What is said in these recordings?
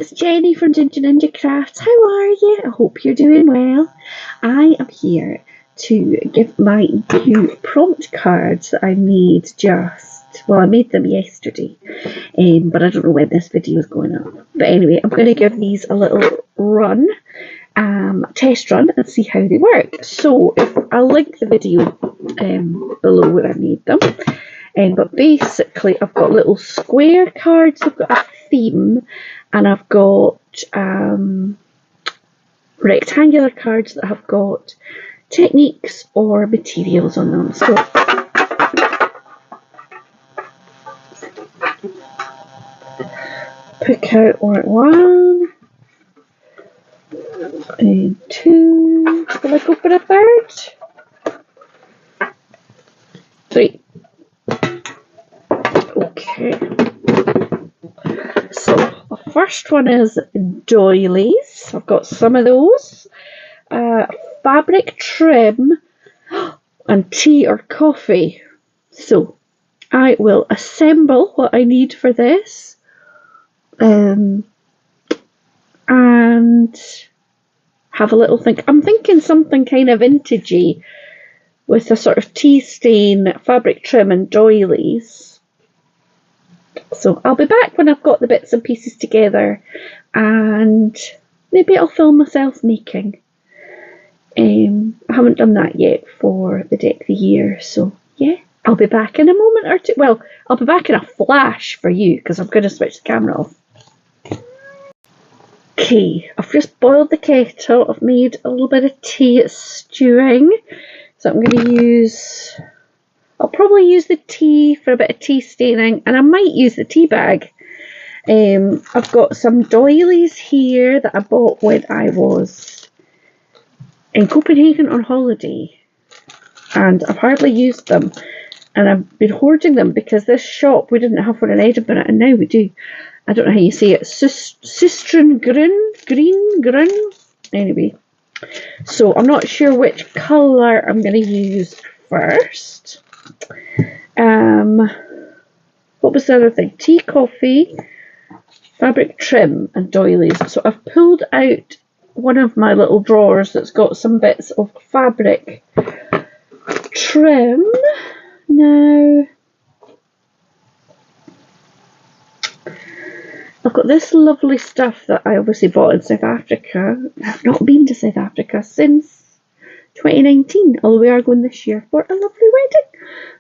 it's Jenny from Ginger Ninja Crafts. How are you? I hope you're doing well. I am here to give my new prompt cards that I made I made them yesterday, but I don't know when this video is going up. But anyway, I'm going to give these a little run, test run, and see how they work. So I'll link the video below where I made them. But basically, I've got little square cards, I've got a theme, and I've got rectangular cards that have got techniques or materials on them. So pick out one and two. Will I go for a third? Three. Okay. So the first one is doilies. I've got some of those. Fabric trim and tea or coffee. So I will assemble what I need for this. And have a little think. I'm thinking something kind of vintagey with a sort of tea stain, fabric trim and doilies. So I'll be back when I've got the bits and pieces together, and maybe I'll film myself making. I haven't done that yet for the deck of the year, so yeah, I'll be back in a moment or two. Well, I'll be back in a flash for you because I'm going to switch the camera off. Okay, I've just boiled the kettle. I've made a little bit of tea. It's stewing, so I'm going to I'll probably use the tea for a bit of tea staining, and I might use the tea bag. I've got some doilies here that I bought when I was in Copenhagen on holiday, and I've hardly used them, and I've been hoarding them because this shop, we didn't have one in Edinburgh, and now we do. I don't know how you say it. Sistren green. Anyway, so I'm not sure which colour I'm going to use first. What was the other thing? Tea, coffee, fabric trim and doilies. So I've pulled out one of my little drawers that's got some bits of fabric trim. Now I've got this lovely stuff that I obviously bought in South Africa. I've not been to South Africa since 2019, although we are going this year for a lovely wedding.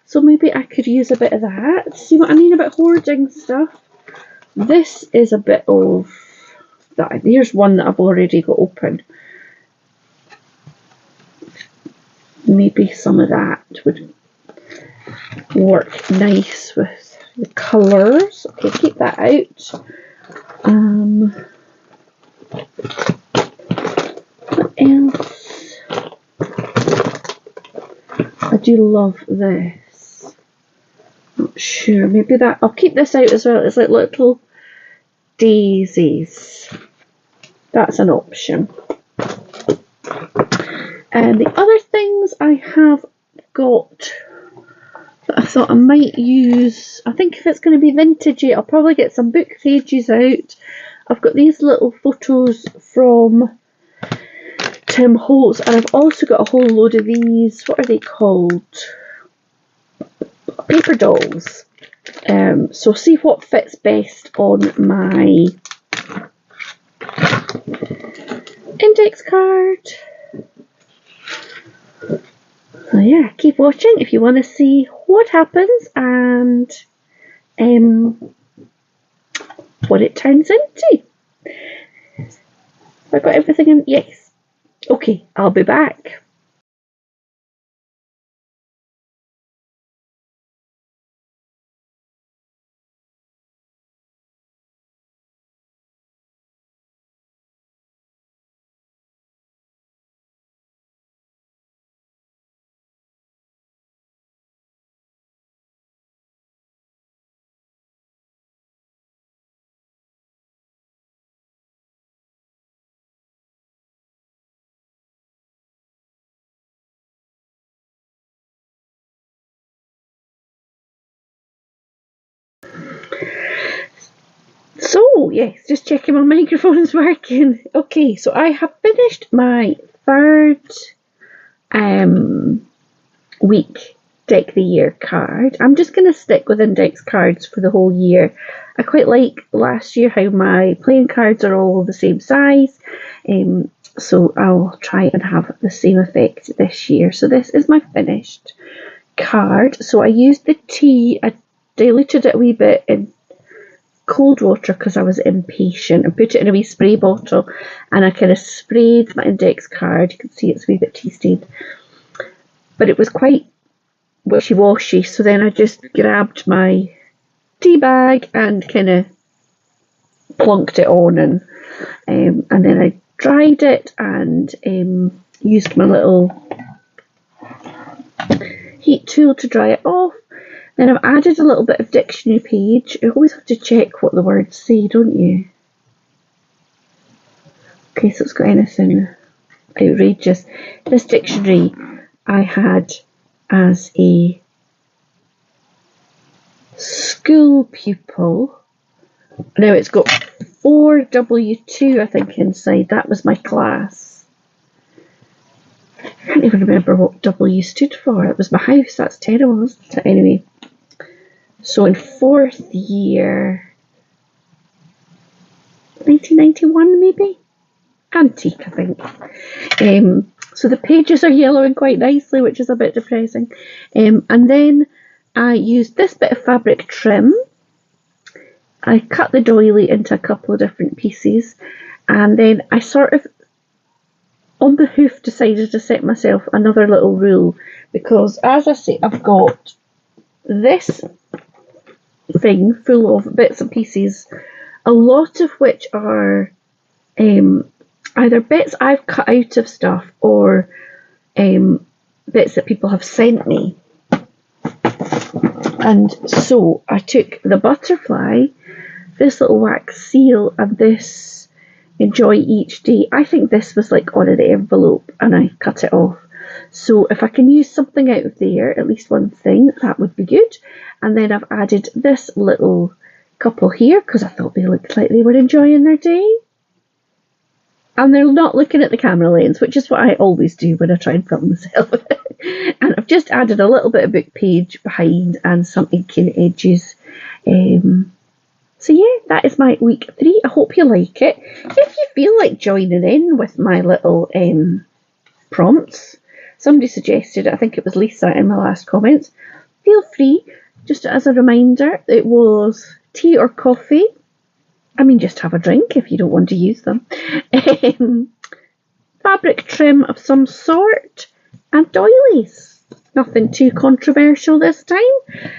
So maybe I could use a bit of that. See what I mean about hoarding stuff? This is a bit of that. Here's one that I've already got open. Maybe some of that would work nice with the colours. Okay, keep that out. What else? I do love this. Not sure. Maybe that. I'll keep this out as well. It's like little daisies. That's an option. And the other things I have got that I thought I might use, I think if it's going to be vintagey, I'll probably get some book pages out. I've got these little photos from Tim Holtz, and I've also got a whole load of these, what are they called? Paper dolls. So see what fits best on my index card. So yeah, keep watching if you want to see what happens and what it turns into. Have I got everything in? Yes. Okay, I'll be back. So, yes, just checking my microphone's working. Okay, so I have finished my third week Deck the Year card. I'm just going to stick with index cards for the whole year. I quite like last year how my playing cards are all the same size. So I'll try and have the same effect this year. So this is my finished card. So I used the tea, I diluted it a wee bit in cold water because I was impatient, and put it in a wee spray bottle, and I kind of sprayed my index card. You can see it's a wee bit tea stained, but it was quite wishy-washy, so then I just grabbed my tea bag and kind of plunked it on, and then I dried it and used my little heat tool to dry it off. Then I've added a little bit of dictionary page. You always have to check what the words say, don't you? In case it's got anything outrageous. This dictionary I had as a school pupil. Now it's got 4W2, I think, inside. That was my class. I can't even remember what W stood for. It was my house. That's terrible, isn't it? Anyway, so in 4th year, 1991 maybe? Antique, I think. So the pages are yellowing quite nicely, which is a bit depressing. And then I used this bit of fabric trim. I cut the doily into a couple of different pieces, and then I sort of, on the hoof, decided to set myself another little rule, because as I say, I've got this thing full of bits and pieces, a lot of which are either bits I've cut out of stuff or bits that people have sent me. And so I took the butterfly, this little wax seal, and this Enjoy Each Day. I think this was like on an envelope, and I cut it off. So if I can use something out of there, at least one thing, that would be good. And then I've added this little couple here because I thought they looked like they were enjoying their day. And they're not looking at the camera lens, which is what I always do when I try and film myself. And I've just added a little bit of book page behind and some inking edges. So yeah, that is my week 3. I hope you like it. If you feel like joining in with my little prompts, somebody suggested, I think it was Lisa in my last comments, feel free. Just as a reminder, it was tea or coffee. I mean, just have a drink if you don't want to use them. Fabric trim of some sort, and doilies. Nothing too controversial this time.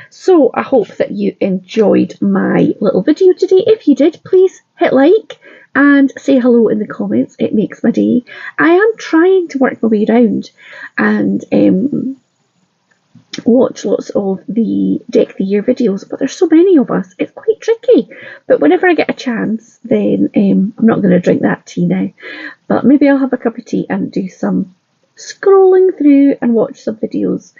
So I hope that you enjoyed my little video today. If you did, please hit like and say hello in the comments. It makes my day. I am trying to work my way around and watch lots of the Deck the Year videos, but there's so many of us, it's quite tricky. But whenever I get a chance, then I'm not going to drink that tea now, but maybe I'll have a cup of tea and do some scrolling through and watch some videos,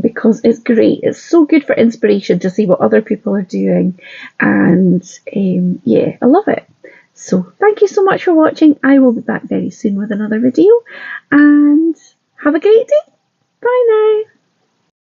because it's great. It's so good for inspiration to see what other people are doing, and yeah, I love it. So thank you so much for watching. I will be back very soon with another video, and have a great day. Bye now.